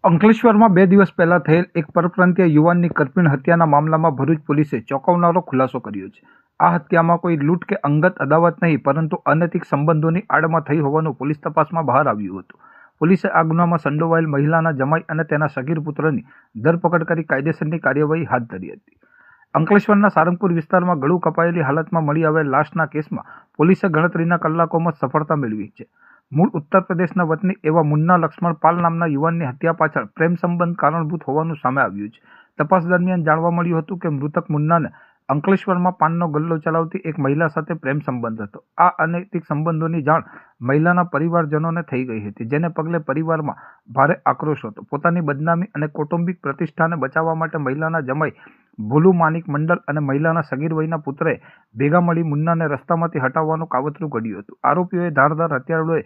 અંકલેશ્વરમાં 2 દિવસ પહેલા થયેલ એક પરપ્રાંતીય યુવાનની કરપીણ હત્યાના મામલામાં ભરૂચ પોલીસે ચોંકાવનારો ખુલાસો કર્યો છે. આ હત્યામાં કોઈ લૂંટ કે અંગત અદાવત નહીં, પરંતુ અનૈતિક સંબંધોની આડમાં થઈ હોવાનું પોલીસ તપાસમાં બહાર આવ્યું હતું. પોલીસે આ ગુનામાં સંડોવાયેલ મહિલાના જમાઈ અને તેના સગીર પુત્રની ધરપકડ કરી કાયદેસરની કાર્યવાહી હાથ ધરી હતી. અંકલેશ્વરના સારંગપુર વિસ્તારમાં ગળું કપાયેલી હાલતમાં મળી આવેલ લાશના કેસમાં પોલીસે ગણતરીના કલાકોમાં સફળતા મેળવી છે. મૂળ ઉત્તર પ્રદેશના વતની એવા મુન્ના લક્ષ્મણ પાલ નામના યુવાનની હત્યા પાછળ પ્રેમ સંબંધ કારણભૂત હોવાનું સામે આવ્યું છે. તપાસ દરમિયાન જાણવા મળ્યું હતું કે મૃતક મુન્નાને અંકલેશ્વરમાં પાનનો ગલ્લો ચલાવતી એક મહિલા સાથે પ્રેમ સંબંધ હતો. આ અનૈતિક સંબંધોની જાણ મહિલાના પરિવારજનોને થઈ ગઈ હતી, જેને પગલે પરિવારમાં ભારે આક્રોશ હતો. પોતાની બદનામી અને કૌટુંબિક પ્રતિષ્ઠાને બચાવવા માટે મહિલાના જમાઈ ભોલુ માનિક મંડલ અને મહિલાના સગીર વયના પુત્રએ ભેગા મળી મુન્નાને રસ્તામાંથી હટાવવાનું કાવતરું ઘડ્યું હતું. આરોપીઓએ ધારદાર હથિયારોએ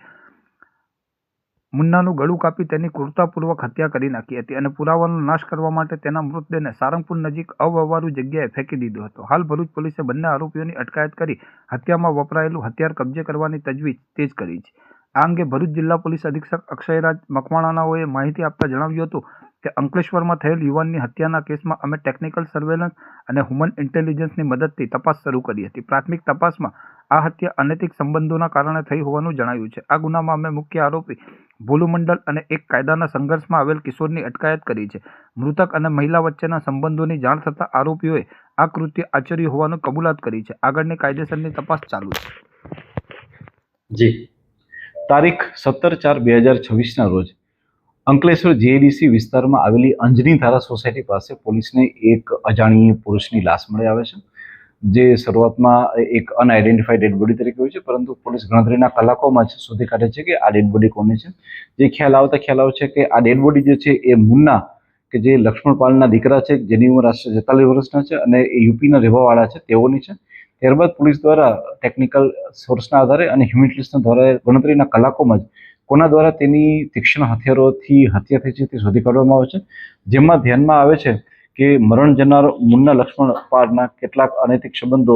મુન્નાનું ગળું કાપી તેની ક્રૂરતાપૂર્વક હત્યા કરી નાખી હતી અને પુરાવાનો નાશ કરવા માટે તેના મૃતદેહને સારંગપુર નજીક અવ્યવહારુ જગ્યાએ ફેંકી દીધો હતો. હાલ ભરૂચ પોલીસે બંને આરોપીઓની અટકાયત કરી હત્યામાં વપરાયેલું હથિયાર કબજે કરવાની તજવીજ તેજ કરી છે. આ અંગે ભરૂચ જિલ્લા પોલીસ અધિક્ષક અક્ષયરાજ મકવાણાનાઓએ માહિતી આપતા જણાવ્યું હતું કે અંકલેશ્વરમાં થયેલ યુવાનની હત્યાના કેસમાં અમે ટેકનિકલ સર્વેલન્સ અને હ્યુમન ઇન્ટેલિજન્સની મદદથી તપાસ શરૂ કરી હતી. પ્રાથમિક તપાસમાં આ હત્યા અનૈતિક સંબંધોના કારણે થઈ હોવાનું જણાયું છે. આ ગુનામાં અમે મુખ્ય આરોપી ભોલુ મંડલ અને એક કાયદાના સંઘર્ષમાં આવેલ કિશોરની અટકાયત કરી છે. મૃતક અને મહિલા વચ્ચેના સંબંધોની જાણ થતાં આરોપીઓએ આ કૃત્ય આચર્યું હોવાનું કબૂલાત કરી છે. આગળની કાયદેસરની તપાસ ચાલુ છે. જી, તારીખ 17/4/2026ના રોજ અંકલેશ્વર જીઆઈડીસી વિસ્તારમાં આવેલી અંજની ધારા સોસાયટી પાસે પોલીસને એક અજાણી પુરુષની લાશ મળી આવે છે, જે શરૂઆતમાં એક અનઆઇડેન્ટિફાઈડ ડેડ બોડી તરીકે હોય છે, પરંતુ પોલીસ ગણતરીના કલાકોમાં જ શોધી કાઢે છે કે આ ડેડ બોડી કોની છે. જે ખ્યાલ આવે છે કે આ ડેડ બોડી જે છે એ મુન્ના, કે જે લક્ષ્મણપાલના દીકરા છે, જેની ઉંમર આશરે 47 વર્ષના છે અને એ યુપીના રહેવાવાળા છે, તેઓની છે. ત્યારબાદ પોલીસ દ્વારા ટેકનિકલ સોર્સના આધારે અને હ્યુમન દ્વારા ગણતરીના કલાકોમાં જ કોના દ્વારા તેની તીક્ષ્ણ હથિયારોથી હત્યા થઈ છે તે શોધી કાઢવામાં આવે છે. જેમાં ધ્યાનમાં આવે છે કે મરણ જનાર મુન્ના લક્ષ્મણ પારના કેટલાક અનૈતિક સંબંધો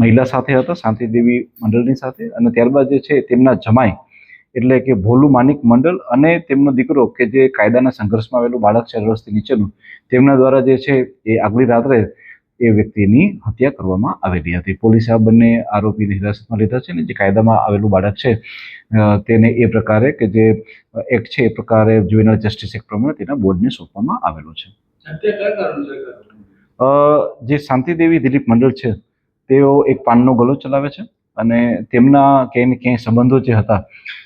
મહિલા સાથે હતા, શાંતિદેવી મંડળની સાથે, અને ત્યારબાદ જે છે તેમના જમાઈ એટલે કે ભોલુ માનિક મંડળ અને તેમનો દીકરો કે જે કાયદાના સંઘર્ષમાં આવેલું બાળક છે 18 વર્ષથી નીચેનું, તેમના દ્વારા જે છે એ આગલી રાત્રે એ વ્યક્તિની હત્યા કરવામાં આવેલી હતી. પોલીસે આ બંને આરોપીને હિરાસતમાં લીધા છે અને જે કાયદામાં આવેલું બાળક છે તેને એ પ્રકારે કે જે એક્ટ છે એ પ્રકારે જ્યુવેનાઇલ જસ્ટિસ એક્ટ પ્રમાણે તેના બોર્ડને સોંપવામાં આવેલો છે. જે શાંતિદેવી દિલીપ મંડળ છે તેઓ એક પાનનો ગલ્લો ચલાવે છે અને તેમના ક્યાંય ને ક્યાંય સંબંધો જે હતા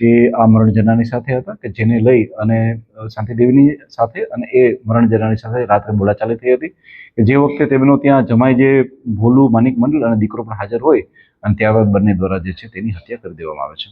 એ આ મરણ જનારની સાથે હતા, કે જેને લઈ અને શાંતિદેવીની સાથે અને એ મરણ જનારની સાથે રાત્રે બોલાચાલી થઈ હતી, કે જે વખતે તેમનો ત્યાં જમાઈ જે ભોલુ માનિક મંડળ અને દીકરો પણ હાજર હોય અને ત્યારબાદ બંને દ્વારા જે છે તેની હત્યા કરી દેવામાં આવે છે.